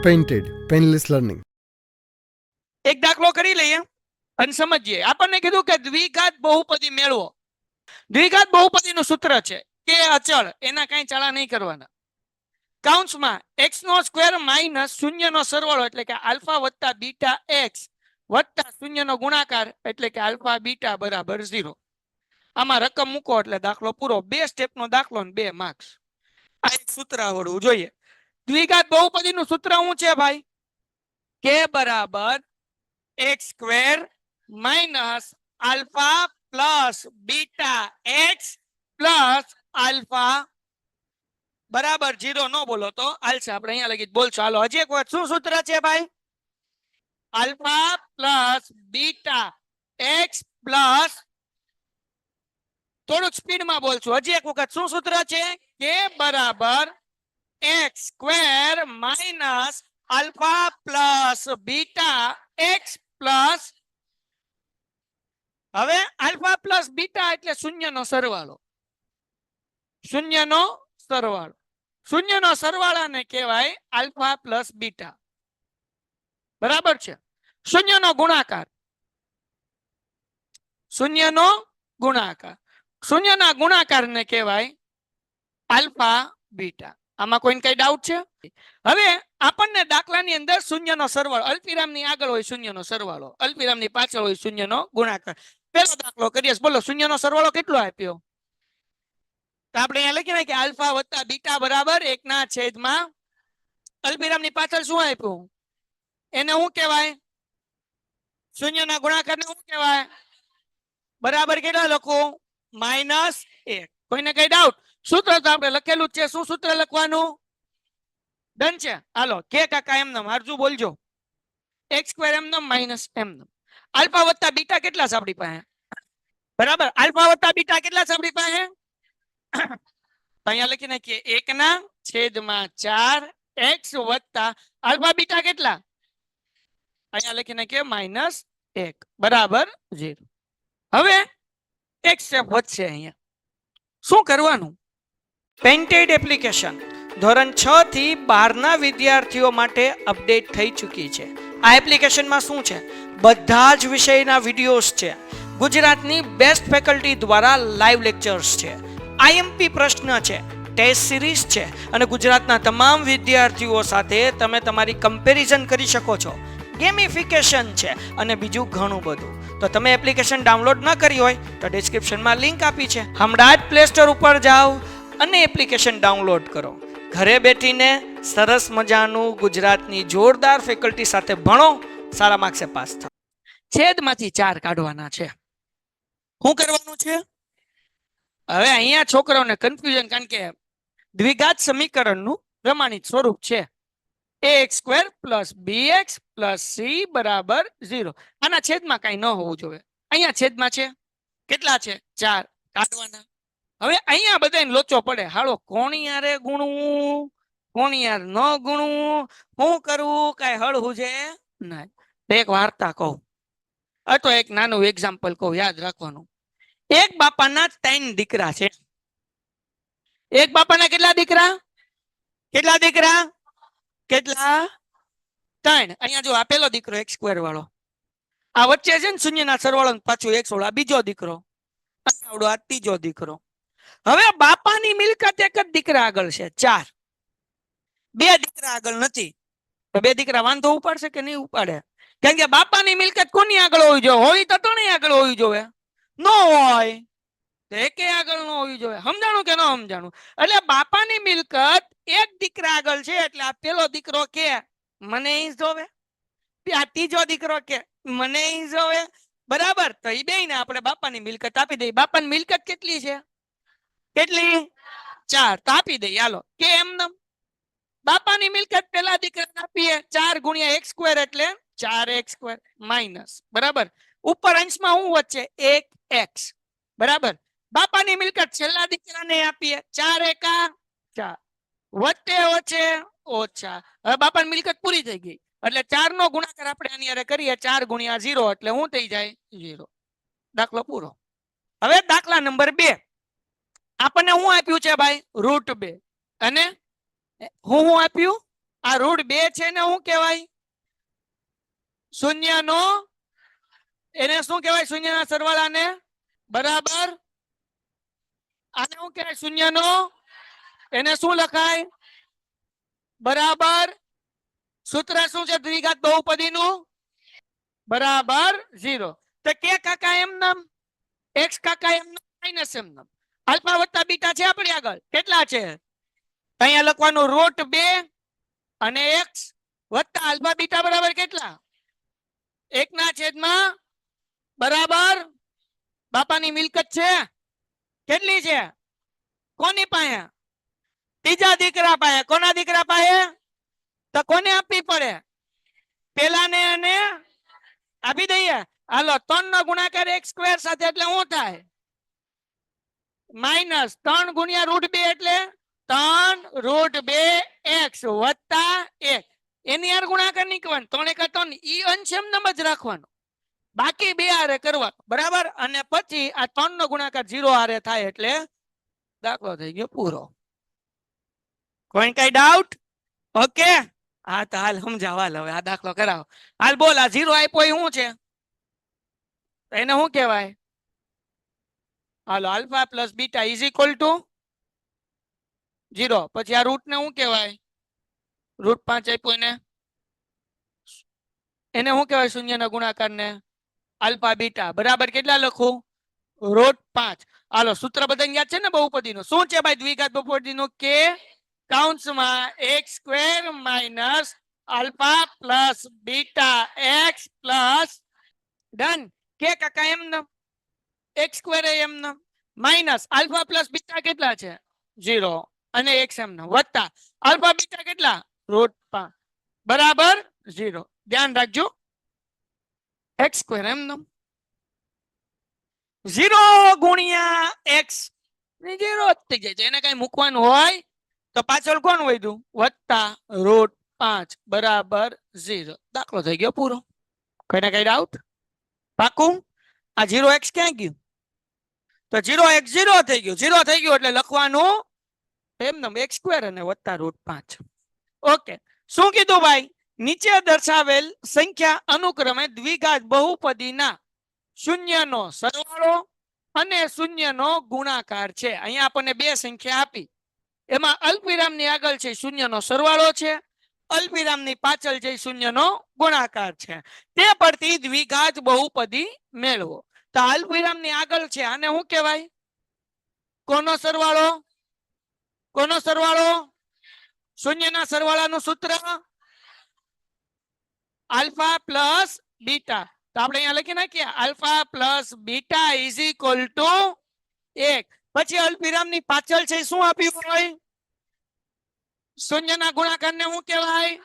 Painted painless learning. એક દાખલો કરી લઈએ અને સમજીએ. આપણને કીધું કે દ્વિઘાત બહુપદી મેળવો. દ્વિઘાત બહુપદીનું સૂત્ર છે કે અચળ, એના કઈ ચાળા નહીં કરવાના. કૌંસમાં x નો સ્ક્વેર માઇનસ 0 નો સરવાળો એટલે કે આલ્ફા વત્તા બીટા x વત્તા 0 નો ગુણાકાર એટલે કે આલ્ફા બીટા બરાબર 0. આમાં રકમ મૂકો એટલે દાખલો પૂરો. 2 સ્ટેપનો દાખલો ને 2 માર્ક્સ. આ એક સૂત્ર આવડવું જોઈએ. દ્વિઘાત બહુપદીનું સૂત્ર શું છે ભાઈ? k બરાબર x square minus alpha plus beta x plus alpha બરાબર 0 નો બોલો તો હાલશે. આપણે અહીંયા લગી બોલશો. હાલો હજી એક વખત શું સૂત્ર છે ભાઈ? Alpha plus beta x plus, થોડુંક સ્પીડમાં બોલશું. હજી એક વખત શું સૂત્ર છે? k બરાબર x square minus alpha plus beta x plus, હવે આલ્ફા પ્લસ બીટા એટલે 0 નો સરવાળો. 0 નો સરવાળો. 0 નો સરવાળાને કહેવાય આલ્ફા પ્લસ બીટા. બરાબર છે? 0 નો ગુણાકાર. 0 નો ગુણાકાર. 0 ના ગુણાકારને કહેવાય આલ્ફા બીટા. આમાં કોઈને કઈ ડાઉટ છે? હવે આપણને દાખલાની અંદર 0 નો સરવાળો, અલ્પવિરામની આગળ હોય 0 નો સરવાળો, અલ્પવિરામની પાછળ હોય 0 નો ગુણાકાર. પેલો દાખલો કરીએ. બોલો 0 નો સરવાળો કેટલો આપ્યો? તો આપણે અહીંયા લખીએ કે આલ્ફા વત્તા બીટા બરાબર 1 ના છેદમાં અલ્પવિરામની પાછળ શું આપ્યું? એને શું કહેવાય? 0 ના ગુણાકારને શું કહેવાય? બરાબર કેટલા લખું? -1. કોઈને કઈ ડાઉટ? સૂત્ર તો આપણે લખેલું છે. શું સૂત્ર લખવાનું? ડન છે. હાલો કે કાકા એમ નામ હરજુ બોલજો. x સ્ક્વેર એમ નામ માઇનસ એમ નામ. આલ્ફા વત્તા બીટા કેટલા છે આપણી પાસે? બરાબર. આલ્ફા વત્તા બીટા કેટલા છે આપણી પાસે? અહીંયા લખી નાખીએ 1 ના છેદમાં 4 x વત્તા આલ્ફા બીટા કેટલા? અહીંયા લખી નાખીએ -1 બરાબર 0. હવે એક સ્ટેપ વધશે. અહીંયા શું કરવાનું? પેઇન્ટેડ એપ્લિકેશન ધોરણ 6 થી 12 ના વિદ્યાર્થીઓ માટે અપડેટ થઈ ચૂકી છે. આ એપ્લિકેશનમાં શું છે? બધા જ વિષયના વિડીયોઝ છે. ગુજરાતની બેસ્ટ ફેકલ્ટી દ્વારા લાઈવ લેક્ચર્સ છે. આઈએમપી પ્રશ્ન છે, ટેસ્ટ સિરીઝ છે અને ગુજરાતના તમામ વિદ્યાર્થીઓ સાથે તમે તમારી કમ્પેરિઝન કરી શકો છો. ગેમિફિકેશન છે અને બીજું ઘણું બધું. તો તમે એપ્લિકેશન ડાઉનલોડ ન કરી હોય તો ડિસ્ક્રિપ્શનમાં લિંક આપી છે. હમણાં જ પ્લે સ્ટોર ઉપર જાઓ અને એપ્લિકેશન ડાઉનલોડ કરો. ઘરે બેઠીને સરસ મજાનું ગુજરાતની જોરદાર ફેકલ્ટી સાથે ભણો, સારા માર્ક્સે પાસ થાઓ. છેદમાંથી 4 કાઢવાના છે. શું કરવાનું છે? હવે અહીંયા છોકરાઓને કન્ફ્યુઝન, કારણ કે દ્વિઘાત સમીકરણનું પ્રમાણિત સ્વરૂપ છે ax square plus bx plus c બરાબર 0. આના છેદમાં કઈ ન હોવું જોઈએ. અહીંયા છેદમાં છે. કેટલા છે? 4 કાઢવાના. હવે અહીંયા બધાને લોચો પડે. હાલો કોણિયારે ગુણવું, કોણિયાર ન ગુણવું, શું કરવું? કઈ હળવું છે નહીં. એક વાર્તા કહું, તો એક નાનું એક્ઝામ્પલ કહું, યાદ રાખવાનું. એક બાપાના 3 દીકરા છે. એક બાપાના કેટલા દીકરા? કેટલા દીકરા? કેટલા? 3. અહીંયા જો આપેલો દીકરો x સ્ક્વેર વાળો, આ વચ્ચે છે ને 0 ના સરવાળો પાછું x વાળો, આ બીજો દીકરો, આ ત્રીજો દીકરો. હવે બાપાની મિલકત એક જ દીકરા આગળ છે 4. 2 દીકરા આગળ નથી. તો 2 દીકરા વાંધો ઉપાડશે કે નહીં ઉપાડે? કારણ કે બાપાની મિલકત કોની આગળ હોવી જોઈએ? હોય તો ત્રણેય આગળ હોવી જોઈએ. ન હોય તો એકે આગળ ન હોવી જોઈએ. સમજાણું કે ન સમજાણું? એટલે બાપાની મિલકત એક દીકરા આગળ છે એટલે આ પેલો દીકરો કે મને ઈ જોવે, આ ત્રીજો દીકરો કે મને ઈ જોવે. બરાબર. તો એ બેયને આપણે બાપાની મિલકત આપી દઈએ. બાપાની મિલકત કેટલી છે? કેટલી? 4. તો આપી દઈએ. હાલો કે એમ બાપાની મિલકત પેલા દીકરાને આપીએ 4 ગુણ્યા x સ્ક્વેર એટલે 4x સ્ક્વેર માઇનસ, બરાબર. ઉપર અંશમાં શું વચ્ચે? 1x, બરાબર. બાપાની મિલકત છેલ્લા દીકરાને આપીએ 4 એકા 4, વચ્ચે વચ્ચે ઓછા. હવે બાપાની મિલકત પૂરી થઈ ગઈ એટલે 4 નો ગુણાકાર આપણે આની હારે કરીએ. 4 ગુણ્યા 0 એટલે શું થઈ જાય? 0. દાખલો પૂરો. હવે દાખલા નંબર 2. આપણને શું આપ્યું છે ભાઈ? √2. અને હું આપ્યું? આ √2 છે ને શું કહેવાય? શૂન્યનો, એને શું કહેવાય? શૂન્યના સરવાળાને બરાબર. આને શું કહેવાય? શૂન્યનો, એને શું લખાય? બરાબર. સૂત્ર શું છે દ્વિઘાત બહુપદીનું? બરાબર 0. તો કે કાકા એમ નામ, x કાકા એમ નામ, માઈનસ એમ નામ. આલ્ફા વત્તા બીટા છે આપણી આગળ. કેટલા છે? અહીંયા લખવાનું √2 અને x વત્તા આલ્ફા બીટા બરાબર કેટલા? 1/, બરાબર. બાપાની મિલકત છે કેટલી છે? કોની પાસે? ત્રીજા દીકરા પાસે. કોના દીકરા પાસે? તો કોને આપવી પડે? પેલાને અને આપી દઈએ. હાલો 3 નો ગુણાકાર x² સાથે એટલે શું થાય? -3 ગુણ્યા √2 એટલે 3√2x વત્તા 1. એની હારે ગુણાકાર નહીં કરવાનો. 3 × 3 ઈ અંશ એમ જ રાખવાનો, બાકી બે હારે કરવાનો. બરાબર. અને પછી આ 3 નો ગુણાકાર 0 હારે થાય એટલે દાખલો થઈ ગયો પૂરો. કોઈ કઈ ડાઉટ? ઓકે. હા તો હાલ સમજાવ. હવે આ દાખલો કરાવો. હાલ બોલ. આ 0 આપ્યો શું છે? એને શું કહેવાય? હાલો alpha plus beta is equal to 0. પછી આ રૂટ ને શું કહેવાય? √5 આપ્યો એને શું કહેવાય? શૂન્યના ગુણાકાર ને આલ્ફા બીટા બરાબર કેટલા લખું? √5. હાલો સૂત્ર બધાને યાદ છે ને બહુપદીનું? શું છે ભાઈ દ્વિઘાત બહુપદીનું? કે કૌંસમાં x² minus alpha plus beta x plus done. કે કાકા એમ નામ, x² એમ નામ, માઇનસ આલ્ફા પ્લસ બીટા કેટલા છે? 0 અને x એમ નામ, વત્તા આલ્ફા બીટા કેટલા? √5 બરાબર 0. ધ્યાન રાખજો. x² એમ નામ 0 ગુણ્યા x 0 થઈ જાય. એને કઈ મૂકવાનું હોય તો પાછળ કોણ વધ્યું? વત્તા √5 બરાબર 0. દાખલો થઈ ગયો પૂરો. કોઈને કઈ ડાઉટ? પાકું? આ 0x ક્યાં ગયું? તો 0x 0 થઈ ગયું. 0 થઈ ગયું એટલે લખવાનું એમ x² અને વત્તા √5. ઓકે. શું કીધું ભાઈ? નીચે દર્શાવેલ સંખ્યા અનુક્રમે દ્વિઘાત બહુપદીના શૂન્યનો સરવાળો અને શૂન્યનો ગુણાકાર છે. અહીંયા આપણને બે સંખ્યા આપી. એમાં અલ્પવિરામની આગળ છે શૂન્યનો સરવાળો છે, અલ્પવિરામની પાછળ છે શૂન્યનો ગુણાકાર છે. તે પરથી દ્વિઘાત બહુપદી મેળવો. તો અલ્પવિરામની આગળ છે આને શું કહેવાય? કોનો સરવાળો? કોનો સરવાળો? શૂન્યના સરવાળાનું સૂત્ર આલ્ફા પ્લસ બીટા. તો આપણે અહીંયા લખી નાખીએ alpha plus beta is equal two 1. પછી અલ્પવિરામની પાછળ છે શું આપ્યું હોય? શૂન્યના ગુણાકારને શું કહેવાય?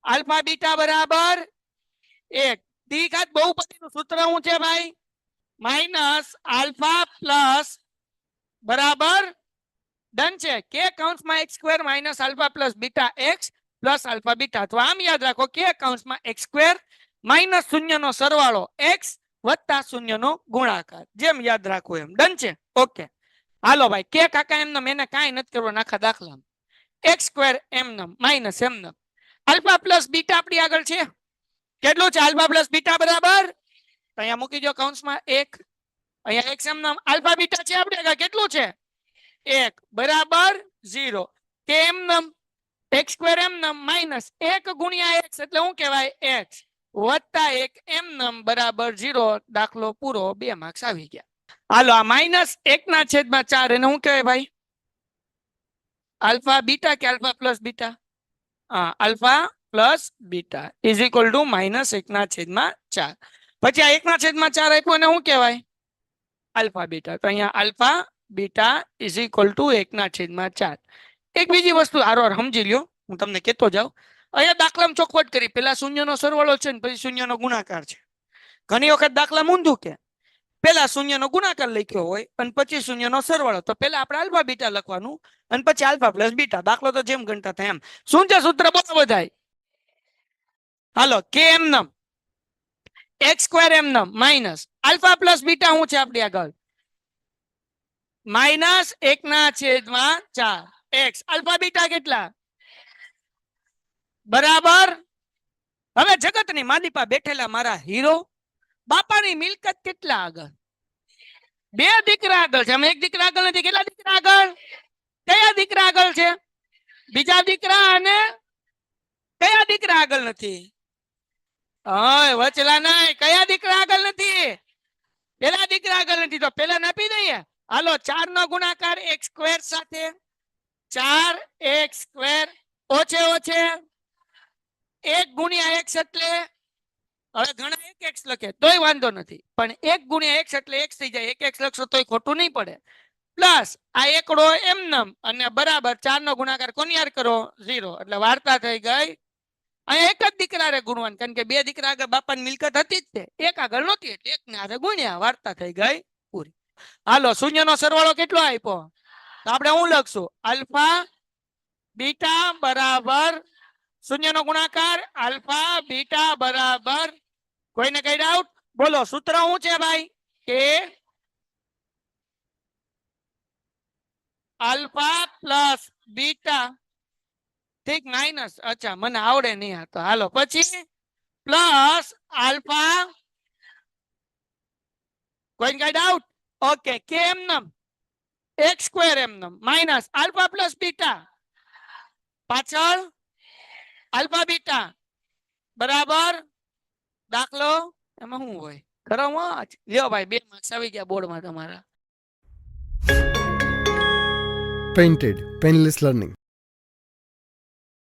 આલ્ફા બીટા બરાબર 1. દ્વિઘાત બહુપદીનું સૂત્ર શું છે ભાઈ? માઇનસ આલ્ફા પ્લસ બરાબર ડન છે કે કૌંસમાં x² minus alpha plus beta x plus alpha beta. તો આમ યાદ રાખો કે કૌંસમાં x² માઇનસ શૂન્યનો સરવાળો x વત્તા શૂન્યનો ગુણાકાર. જેમ યાદ રાખો એમ. ડન છે? ઓકે. હાલો ભાઈ. કે કાકા એમ નામ એને કાંઈ નથી કરવાનું આખા દાખલામાં. x² એમ નામ માઇનસ એમ નામ આલ્ફા પ્લસ બીટા આપણી આગળ છે. કેટલું છે? આલ્ફા પ્લસ બીટા બરાબર અહીંયા મૂકી દો કૌંસમાં 1. અહીંયા x એમ નામ આલ્ફા બીટા છે આપણે આગળ. કેટલું છે? 1 બરાબર 0. કે એમ નામ x² એમ નામ માઇનસ 1 ગુણ્યા x એટલે શું કહેવાય? x વત્તા 1 એમ નામ બરાબર 0. દાખલો પૂરો. 2 માર્ક્સ આવી ગયા. હાલો આ -1/4 એને શું કહેવાય ભાઈ? આલ્ફા બીટા કે આલ્ફા પ્લસ બીટા? હા alpha plus beta is equal two -1/4. પછી આ 1/4 આપ્યું એને શું કહેવાય? Alpha beta. તો અહીંયા alpha beta is equal two 1/4. એક બીજી વસ્તુ આરોર સમજી લ્યો, હું તમને કહેતો જાઉં. અહીંયા દાખલામાં ચોખવટ કરી. પેલા શૂન્યનો સરવાળો છે ને પછી શૂન્યનો ગુણાકાર છે. ઘણી વખત દાખલા ઊંધું કે પેલા શૂન્યનો ગુણાકાર લખ્યો હોય અને પછી શૂન્યનો સરવાળો. તો પેલા આપણે આલ્ફા બીટા લખવાનું અને પછી આલ્ફા પ્લસ બીટા. દાખલો તો જેમ ગણતા થાય એમ. શું છે સૂત્ર? બોલો બધાય. હાલો કે એમ નામ x² એમ નામ માઇનસ આલ્ફા પ્લસ બીટા શું છે આપણી આગળ? -1/4 x. આલ્ફા બીટા કેટલા? બરાબર. હવે જગતની માલિપા બેઠેલા મારા હીરો, બાપાની મિલકત કેટલા આગળ? બે દીકરા આગળ છે. એક દીકરા આગળ નથી. કેટલા દીકરા આગળ? કયા દીકરા આગળ છે? બીજા દીકરા. અને કયા દીકરા આગળ નથી? વચલા નહીં. કયા દીકરા આગળ નથી? પેલા દીકરા આગળ નથી. તો પેલા નાપી દઈએ. હાલો, 4 નો ગુણાકાર x સ્ક્વેર સાથે. 4x સ્ક્વેર ઓછે ઓછે 1 ગુણ્યા x એટલે, હવે ઘણા 1x લખે તોય વાંધો નથી, પણ 1 ગુણ્યા x એટલે x થઈ જાય. 1x લખશો તોય ખોટું નહીં પડે. પ્લસ આ એકડો એમનેમ અને બરાબર 4 નો ગુણાકાર કોની હારે કરો? 0. એટલે વાર્તા થઈ ગઈ. અહીંયા એક જ દીકરા રે ગુણવાન, કારણ કે બે દીકરા આગળ બાપાની મિલકત હતી જ તે, એક આગળ નહોતી એટલે એક ને હારે ગુણ્યા. વાર્તા થઈ ગઈ પૂરી. હાલો, શૂન્યનો સરવાળો કેટલો આપ્યો? તો આપણે શું લખશું? આલ્ફા બીટા બરાબર શૂન્યનો ગુણાકાર આલ્ફા બીટા બરાબર. કોઈને કઈ ડાઉટ? બોલો, સૂત્ર શું છે ભાઈ? કે આલ્ફા પ્લસ બીટા, ઠીક, માઇનસ. અચ્છા, મને આવડે નહીં આ તો. હાલો, પછી પ્લસ આલ્ફા. કોઈ કઈ ડાઉટ? ઓકે. કે એમનેમ x સ્ક્વેર એમનેમ માઇનસ આલ્ફા પ્લસ બીટા પાછળ આલ્ફા બીટા બરાબર. દાખલો એમાં શું હોય? કરો લ્યો ભાઈ, 2 માર્ક્સ આવી ગયા બોર્ડમાં તમારા. Painted, Painless Learning.